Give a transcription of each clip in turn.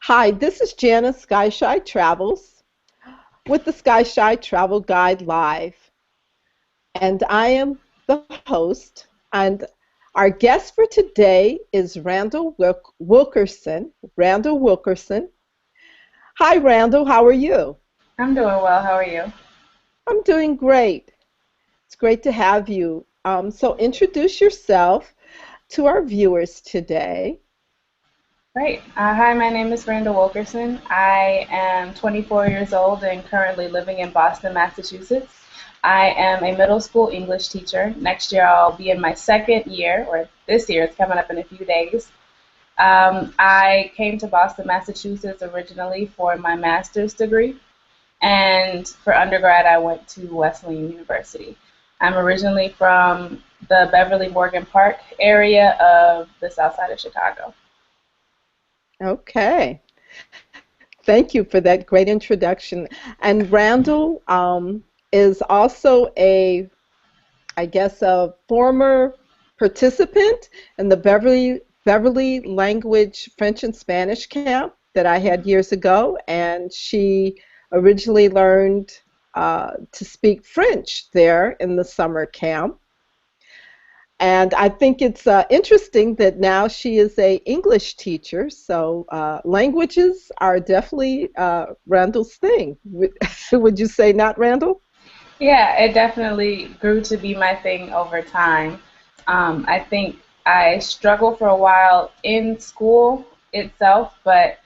Hi, this is Janice, SkychiTravels, with the Skychi Travel Guide Live. And I am the host. And our guest for today is Wilkerson. Randyl Wilkerson. Hi, Randyl. How are you? I'm doing well. How are you? I'm doing great. It's great to have you. So introduce yourself to our viewers today. Great. Hi, my name is Randyl Wilkerson. I am 24 years old and currently living in Boston, Massachusetts. I am a middle school English teacher. Next year I'll be in my second year, or this year, it's coming up in a few days. I came to Boston, Massachusetts originally for my master's degree, and for undergrad I went to Wesleyan University. I'm originally from the Beverly Morgan Park area of the south side of Chicago. Okay. Thank you for that great introduction. And Randyl is also I guess, a former participant in the Beverly Language French and Spanish camp that I had years ago, and she originally learned to speak French there in the summer camp. And I think it's interesting that now she is a English teacher, so languages are definitely Randall's thing. Would you say not, Randall? Yeah, it definitely grew to be my thing over time. I think I struggled for a while in school itself, but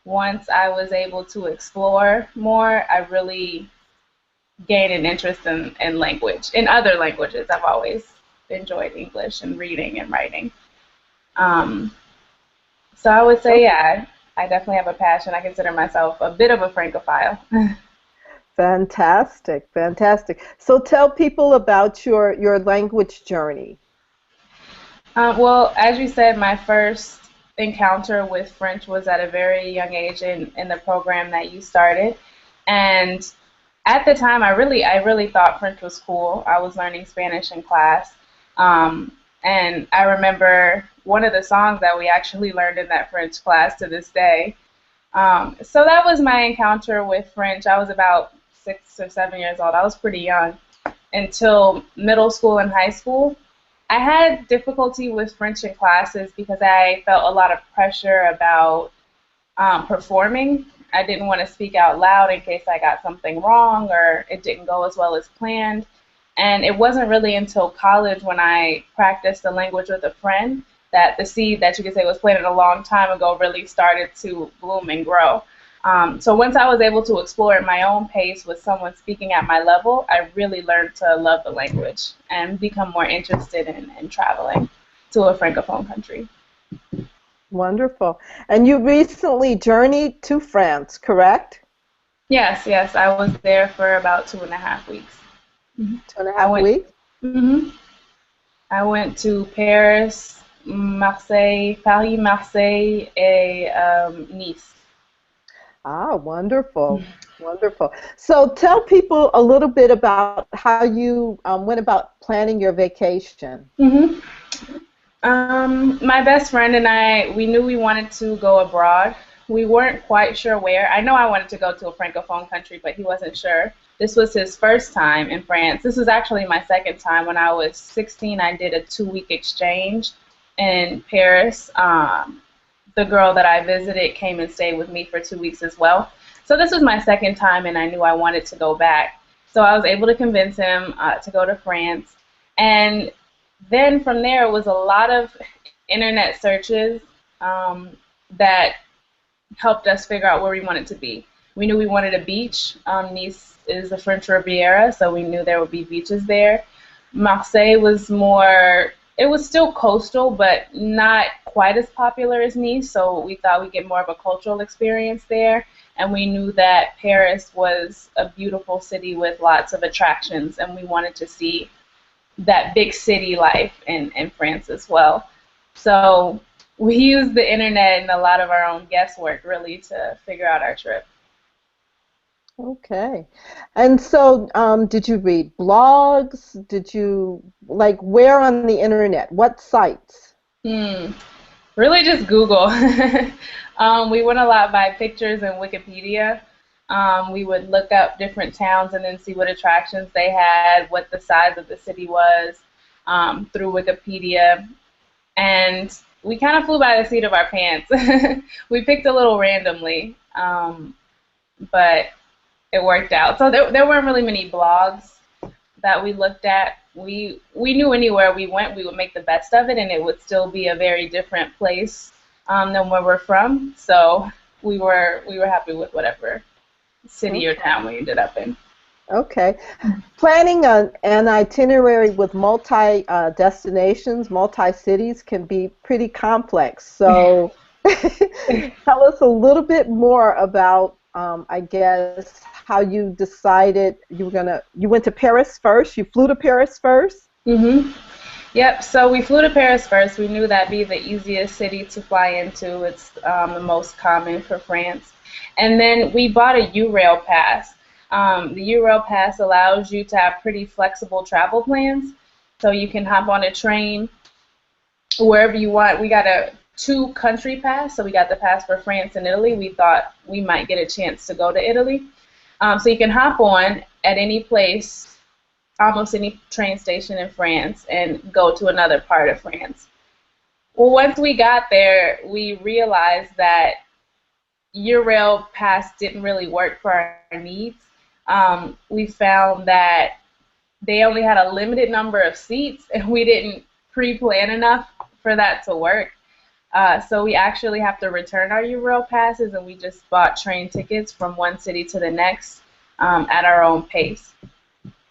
once I was able to explore more, I really gained an interest in language, in other languages. I've always enjoyed English and reading and writing. Um, so I would say, yeah, I definitely have a passion. I consider myself a bit of a francophile. Fantastic, fantastic. So tell people about your language journey. Well, as you said, my first encounter with French was at a very young age in the program that you started. And at the time, I really thought French was cool. I was learning Spanish in class. And I remember one of the songs that we actually learned in that French class to this day. So that was my encounter with French. I was about 6 or 7 years old. I was pretty young until middle school and high school. I had difficulty with French in classes because I felt a lot of pressure about performing. I didn't want to speak out loud in case I got something wrong or it didn't go as well as planned. And it wasn't really until college when I practiced the language with a friend that the seed that you could say was planted a long time ago really started to bloom and grow. So once I was able to explore at my own pace with someone speaking at my level, I really learned to love the language and become more interested in traveling to a francophone country. Wonderful. And you recently journeyed to France, correct? Yes, yes, I was there for about 2.5 weeks. Mhm. Two and a I half went. weeks. hmm I went to Paris, Paris, Marseille, and Nice. Ah, wonderful, wonderful. So tell people a little bit about how you went about planning your vacation. hmm my best friend and I, we knew we wanted to go abroad. We weren't quite sure where. I know I wanted to go to a francophone country, but he wasn't sure. This was his first time in France. This was actually my second time. When I was 16, I did a 2-week exchange in Paris. The girl that I visited came and stayed with me for 2 weeks as well. So this was my second time, and I knew I wanted to go back. So I was able to convince him to go to France. And then from there, it was a lot of internet searches that helped us figure out where we wanted to be. We knew we wanted a beach. Nice is the French Riviera, so we knew there would be beaches there. Marseille was more, it was still coastal, but not quite as popular as Nice, so we thought we'd get more of a cultural experience there. And we knew that Paris was a beautiful city with lots of attractions, and we wanted to see that big city life in France as well. So we used the internet and a lot of our own guesswork really to figure out our trip. Okay. And so did you read blogs? Did you, like, where on the internet? What sites? Hmm. Really just Google. We went a lot by pictures and Wikipedia. We would look up different towns and then see what attractions they had, what the size of the city was, through Wikipedia. And we kind of flew by the seat of our pants. We picked a little randomly, but it worked out. So there weren't really many blogs that we looked at. We knew anywhere we went, we would make the best of it, and it would still be a very different place than where we're from. So we were happy with whatever city or town we ended up in. Okay. Planning an itinerary with multi destinations, multi cities can be pretty complex. So tell us a little bit more about, I guess, how you decided you went to Paris first. You flew to Paris first? Mm-hmm. Yep, so we flew to Paris first. We knew that'd be the easiest city to fly into. It's the most common for France. And then we bought a U-Rail pass. The U-Rail pass allows you to have pretty flexible travel plans. So you can hop on a train wherever you want. We got a 2-country pass, so we got the pass for France and Italy. We thought we might get a chance to go to Italy. So you can hop on at any place, almost any train station in France, and go to another part of France. Well, once we got there, we realized that Eurail Pass didn't really work for our needs. We found that they only had a limited number of seats, and we didn't pre-plan enough for that to work. So we actually have to return our Eurail passes, and we just bought train tickets from one city to the next at our own pace.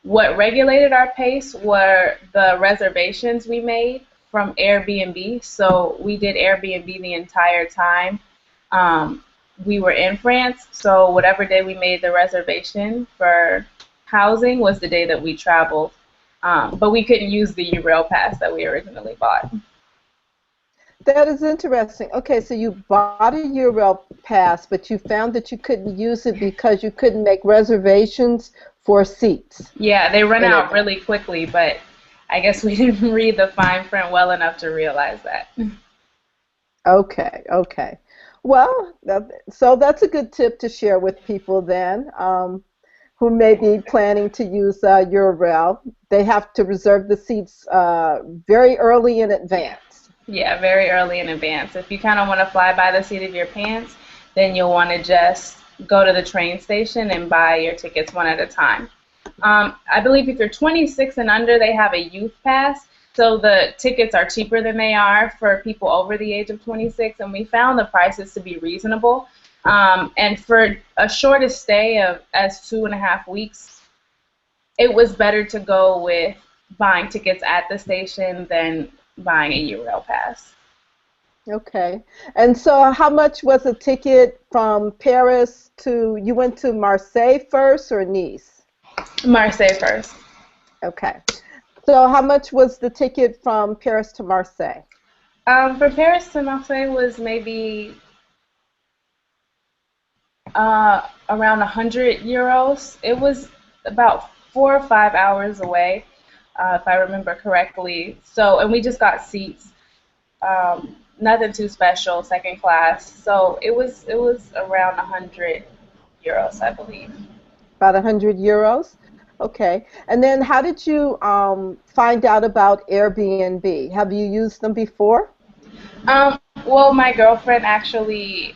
What regulated our pace were the reservations we made from Airbnb. So we did Airbnb the entire time we were in France. So whatever day we made the reservation for housing was the day that we traveled. But we couldn't use the U-Rail pass that we originally bought. That is interesting. Okay, so you bought a U-Rail pass, but you found that you couldn't use it because you couldn't make reservations for seats. Yeah, they run out really quickly, but I guess we didn't read the fine print well enough to realize that. Okay, okay. Well, so that's a good tip to share with people then who may be planning to use U-Rail. They have to reserve the seats very early in advance. Yeah, very early in advance. If you kind of want to fly by the seat of your pants, then you'll want to just go to the train station and buy your tickets one at a time. I believe if you're 26 and under, they have a youth pass, so the tickets are cheaper than they are for people over the age of 26, and we found the prices to be reasonable. And for a shortest stay of as 2.5 weeks, it was better to go with buying tickets at the station than buying a U-Rail pass. Okay. And so how much was a ticket from Paris to, you went to Marseille first or Nice? Marseille first. Okay. So how much was the ticket from Paris to Marseille? For Paris to Marseille was maybe around 100 euros. It was about 4 or 5 hours away, if I remember correctly. So, and we just got seats, nothing too special, second class. So it was around 100 euros, I believe. About 100 euros? Okay. And then how did you find out about Airbnb? Have you used them before? Well, my girlfriend actually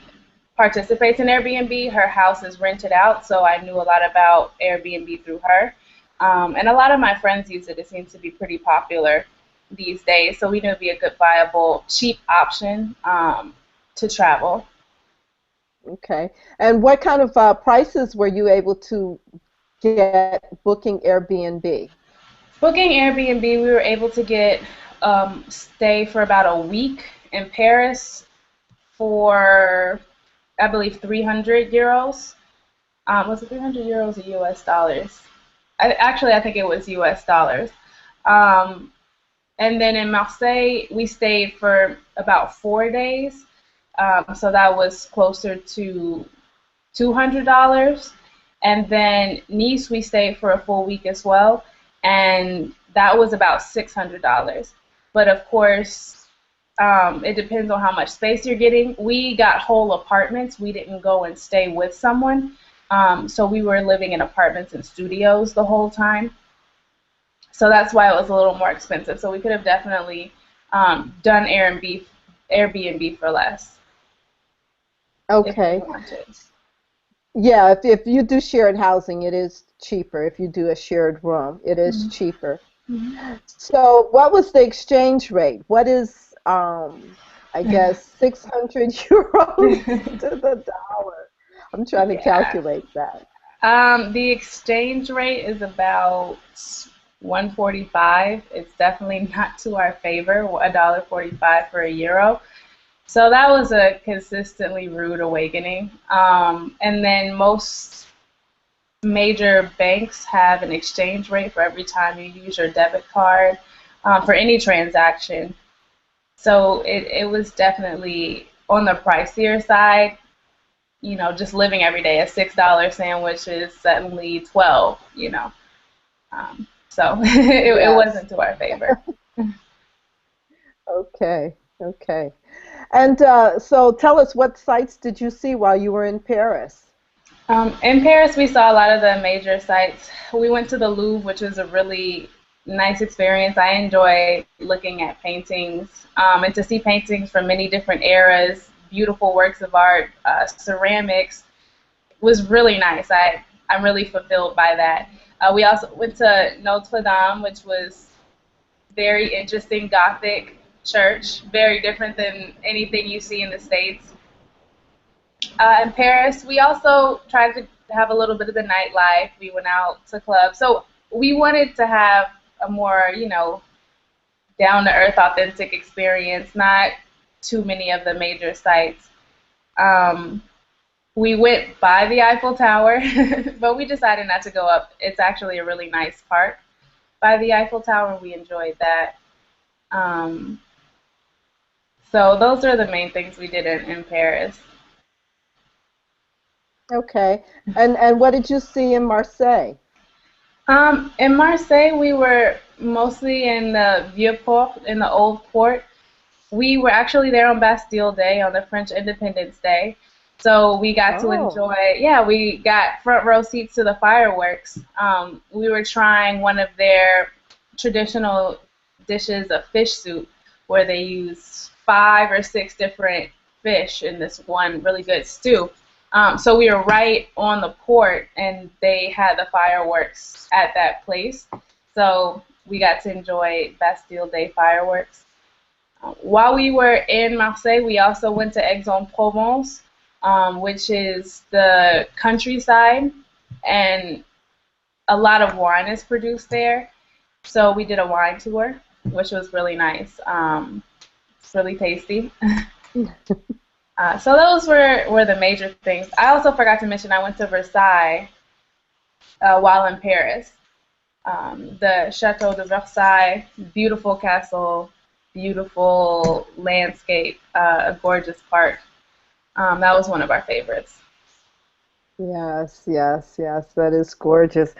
participates in Airbnb. Her house is rented out, so I knew a lot about Airbnb through her. And a lot of my friends use it. It seems to be pretty popular these days, so we knew it would be a good, viable, cheap option to travel. Okay. And what kind of prices were you able to get booking Airbnb? Booking Airbnb, we were able to get stay for about a week in Paris for, I believe, 300 euros. Was it 300 euros or US dollars? I think it was US dollars. And then in Marseille, we stayed for about 4 days. So that was closer to $200. And then Nice, we stayed for a full week as well. And that was about $600. But of course, It depends on how much space you're getting. We got whole apartments. We didn't go and stay with someone. So we were living in apartments and studios the whole time. So that's why it was a little more expensive. So we could have definitely done Airbnb for less if we Okay. wanted. Yeah, if you do shared housing, it is cheaper. If you do a shared room, it is cheaper. So, what was the exchange rate? What is, I guess, 600 euros to the dollar? I'm trying to Yeah. calculate that. The exchange rate is about 145. It's definitely not to our favor. $1.45 for a euro. So that was a consistently rude awakening. And then most major banks have an exchange rate for every time you use your debit card for any transaction. So it was definitely on the pricier side. Just living every day, a $6 sandwich is suddenly 12, So it Yes. wasn't to our favor. Okay. Okay. And so tell us, what sites did you see while you were in Paris? In Paris, we saw a lot of the major sites. We went to the Louvre, which was a really nice experience. I enjoy looking at paintings and to see paintings from many different eras, beautiful works of art, ceramics was really nice. I'm really fulfilled by that. We also went to Notre Dame, which was very interesting Gothic church, very different than anything you see in the States. In Paris, we also tried to have a little bit of the nightlife. We went out to clubs. So we wanted to have a more, down to earth, authentic experience, not too many of the major sites. Um, we went by the Eiffel Tower, but we decided not to go up. It's actually a really nice park by the Eiffel Tower. We enjoyed that. Um, so those are the main things we did in Paris. Okay. And what did you see in Marseille? In Marseille, we were mostly in the Vieux Port, in the old port. We were actually there on Bastille Day, on the French Independence Day. So we got to Oh, enjoy, yeah, we got front row seats to the fireworks. We were trying one of their traditional dishes, a fish soup, where they use 5 or 6 different fish in this one really good stew. So we were right on the port, and they had the fireworks at that place. So we got to enjoy Bastille Day fireworks. While we were in Marseille, we also went to Aix-en-Provence, which is the countryside, and a lot of wine is produced there. So we did a wine tour, which was really nice. It's really tasty. So those were the major things. I also forgot to mention I went to Versailles while in Paris. The Chateau de Versailles, beautiful castle, beautiful landscape, a gorgeous park. That was one of our favorites. yes, yes, yes. That is gorgeous.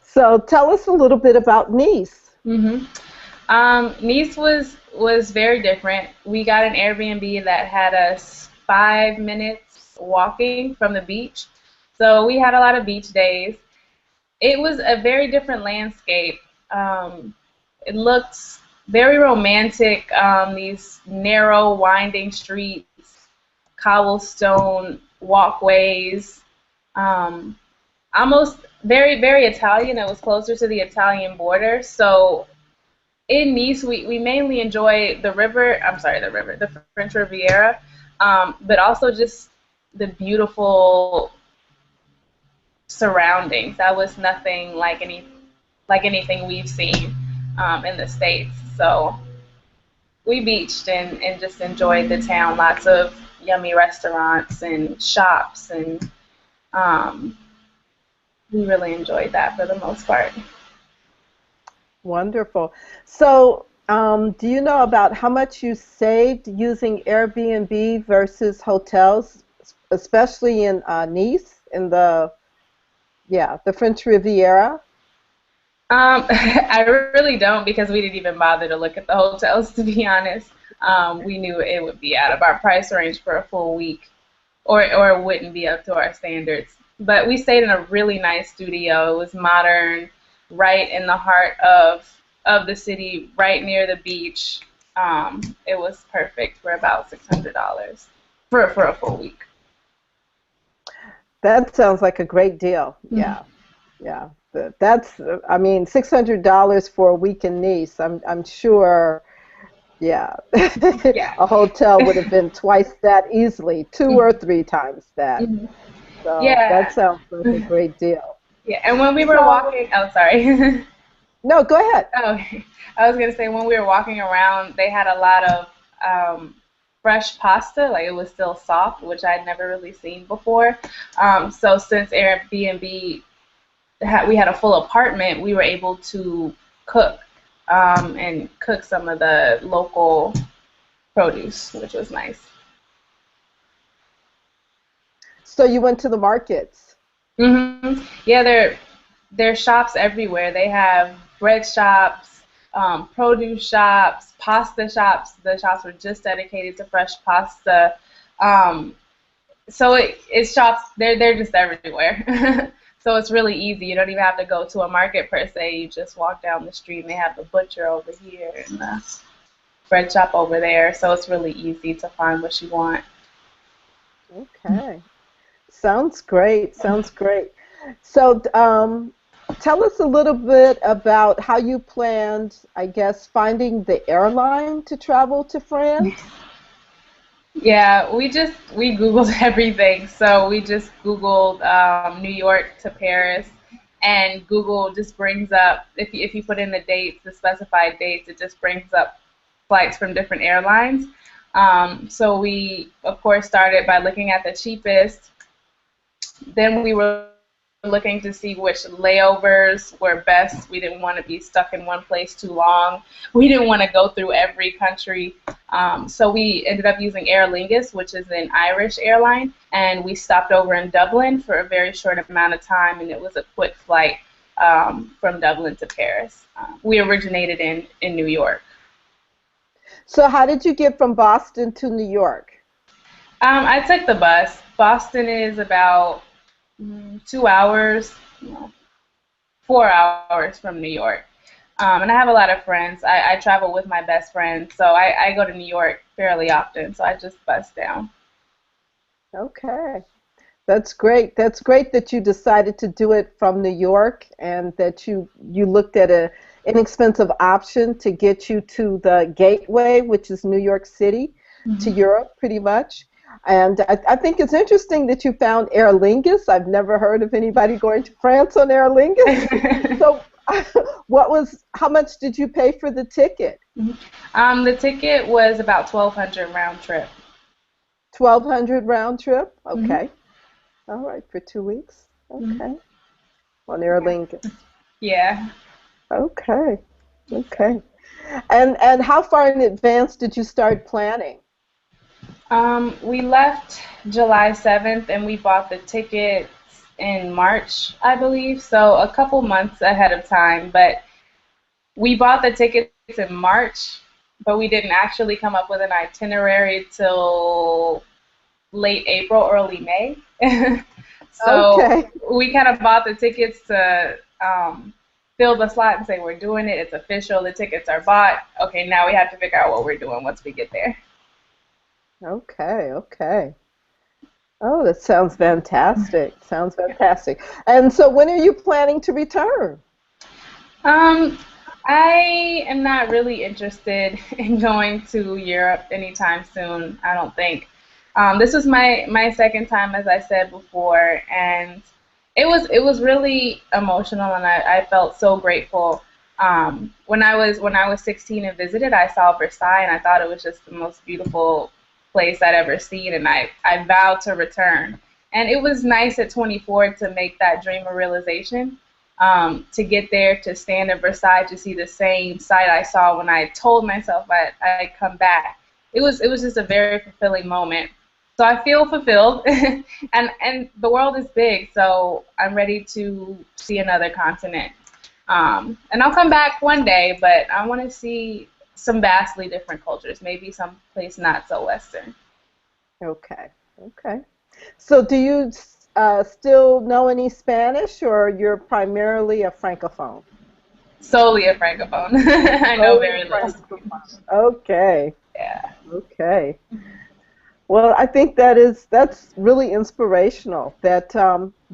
So tell us a little bit about Nice. hmm Nice was very different. We got an Airbnb that had us 5 minutes walking from the beach, so we had a lot of beach days. It was a very different landscape. Um, it looked very romantic. These narrow, winding streets, cobblestone walkways, um, almost very, very Italian. It was closer to the Italian border. So in Nice, we mainly enjoy the river. I'm sorry, the French Riviera, but also just the beautiful surroundings. That was nothing like anything we've seen in the States. So we beached and just enjoyed the town. Lots of yummy restaurants and shops, and um, we really enjoyed that for the most part. Wonderful. So, do you know about how much you saved using Airbnb versus hotels, especially in Nice, in the French Riviera? I really don't because we didn't even bother to look at the hotels, to be honest. we knew it would be out of our price range for a full week, or it wouldn't be up to our standards. But we stayed in a really nice studio. It was modern, right in the heart of the city, right near the beach. It was perfect for about $600 for a full week. That sounds like a great deal. Yeah, yeah. That's, I mean, $600 for a week in Nice. I'm sure. Yeah, Yeah. a hotel would have been twice that easily, two or three times that. Mhm. So that Yeah. sounds like a great deal. Yeah. And when we were So, walking, oh, sorry. no, go ahead. Oh, I was gonna say when we were walking around, they had a lot of fresh pasta, like it was still soft, which I'd never really seen before. So since Airbnb we had a full apartment, we were able to cook and cook some of the local produce, which was nice. So you went to the markets. Yeah, there are shops everywhere. They have bread shops, produce shops, pasta shops. The shops were just dedicated to fresh pasta. Um, so it's shops. They're just everywhere. So it's really easy. You don't even have to go to a market per se. You just walk down the street and they have the butcher over here and the bread shop over there. So it's really easy to find what you want. Okay. Sounds great. Sounds great. So, tell us a little bit about how you planned, I guess, finding the airline to travel to France. Yeah, we Googled everything. So we just Googled New York to Paris, and Google just brings up if you put in the dates, the specified dates, it just brings up flights from different airlines. So we of course started by looking at the cheapest. Then we were looking to see which layovers were best. We didn't want to be stuck in one place too long. We didn't want to go through every country. So we ended up using Aer Lingus, which is an Irish airline, and we stopped over in Dublin for a very short amount of time, and it was a quick flight from Dublin to Paris. We originated in New York. So, how did you get from Boston to New York? I took the bus. Boston is about 2 hours, 4 hours from New York. And I have a lot of friends. I travel with my best friend, so I go to New York fairly often, so I just bus down. Okay. That's great. That's great that you decided to do it from New York and that you looked at a inexpensive option to get you to the gateway, which is New York City, to Europe, pretty much. And I think it's interesting that you found Aer Lingus. I've never heard of anybody going to France on Aer Lingus. So, how much did you pay for the ticket? The ticket was about 1,200 round trip. 1,200 round trip? Okay. All right, for 2 weeks. Okay. On Aer Lingus. Yeah. Okay. Okay. And how far in advance did you start planning? We left July 7th and we bought the tickets in March, I believe, so a couple months ahead of time. But we bought the tickets in March, but we didn't actually come up with an itinerary till late April, early May. So Okay. we kind of bought the tickets to fill the slot and say we're doing it. It's official. The tickets are bought. Okay, now we have to figure out what we're doing once we get there. Okay. Okay. Oh, that sounds fantastic. Sounds fantastic. And so when are you planning to return? Um, I am not really interested in going to Europe anytime soon, I don't think. This was my second time, as I said before, and it was really emotional, and I felt so grateful. When I was 16 and visited, I saw Versailles, and I thought it was just the most beautiful place I'd ever seen, and I vowed to return. And it was nice at 24 to make that dream a realization. To get there, to stand in Versailles, to see the same sight I saw when I told myself I'd come back. It was just a very fulfilling moment. So I feel fulfilled, and the world is big, so I'm ready to see another continent. And I'll come back one day, but I want to see some vastly different cultures, maybe someplace not so Western. Okay. Okay. So do you still know any Spanish, or you're primarily a Francophone? Solely a francophone. I know Only very little Spanish. Francophone. Okay. Yeah. Okay. Well, I think that's really inspirational that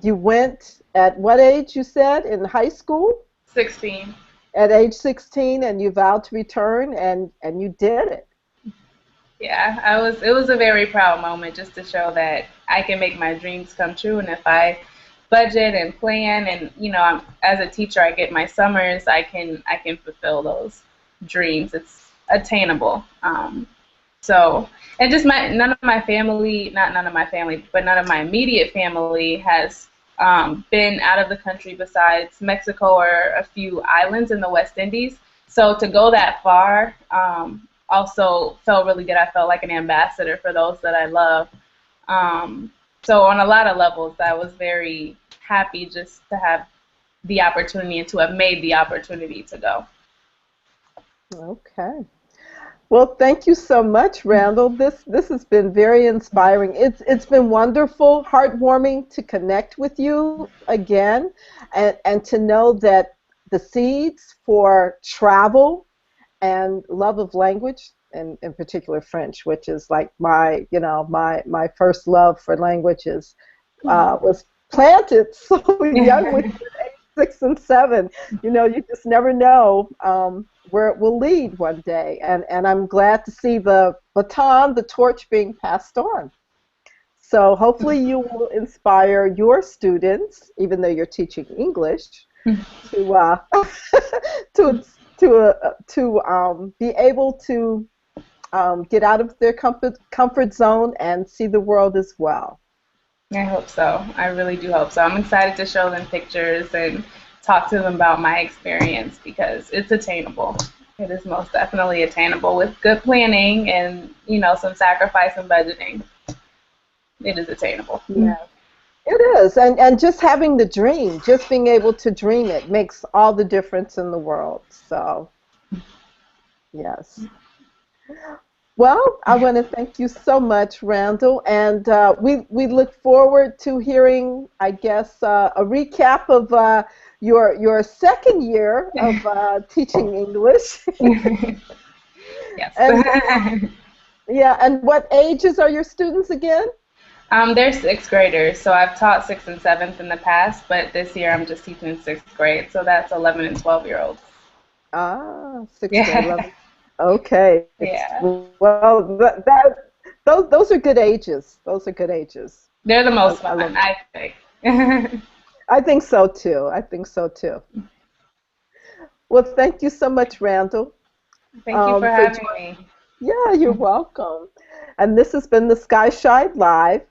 you went at what age you said in high school? 16. At age 16, and you vowed to return, and you did it. Yeah, it was a very proud moment just to show that I can make my dreams come true, and if I budget and plan and as a teacher I get my summers, I can fulfill those dreams. It's attainable. So, and just none of my family, not none of my family, but none of my immediate family has been out of the country besides Mexico or a few islands in the West Indies. So to go that far also felt really good. I felt like an ambassador for those that I love. So on a lot of levels, I was very happy just to have the opportunity and to have made the opportunity to go. Okay. Well, thank you so much, Randall. This has been very inspiring. It's been wonderful, heartwarming to connect with you again, and to know that the seeds for travel and love of language, and in particular French, which is like my first love for languages, was planted so young with age 6 and 7. You just never know where it will lead one day, and I'm glad to see the baton, the torch being passed on. So hopefully you will inspire your students, even though you're teaching English, to be able to get out of their comfort zone and see the world as well. I hope so. I really do hope so. I'm excited to show them pictures and talk to them about my experience because it's attainable. It is most definitely attainable with good planning and, some sacrifice and budgeting. It is attainable. Yeah, it is. And just having the dream, just being able to dream it makes all the difference in the world. So, yes. Well, I want to thank you so much, Randall, and we look forward to hearing, I guess, a recap of your second year of teaching English. Yes. And, yeah, and what ages are your students again? They're sixth graders, so I've taught sixth and seventh in the past, but this year I'm just teaching sixth grade, so that's 11 and 12-year-olds. Ah, sixth grade, 11. Okay. Yeah. Well, those are good ages. Those are good ages. They're the most fun, I think. I think so too. I think so too. Well, thank you so much, Randall. Thank you for having me. Yeah, you're welcome. And this has been the Skychi Live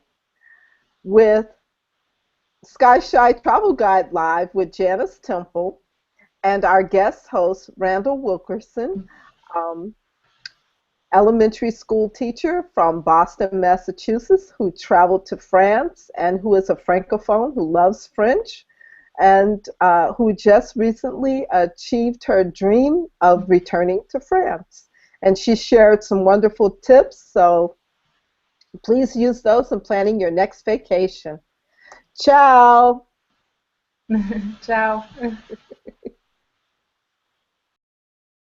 with Skychi Travel Guide Live with Janice Temple and our guest host, Randyl Wilkerson, elementary school teacher from Boston, Massachusetts, who traveled to France and who is a Francophone who loves French, and who just recently achieved her dream of returning to France. And she shared some wonderful tips, so please use those in planning your next vacation. Ciao. Ciao.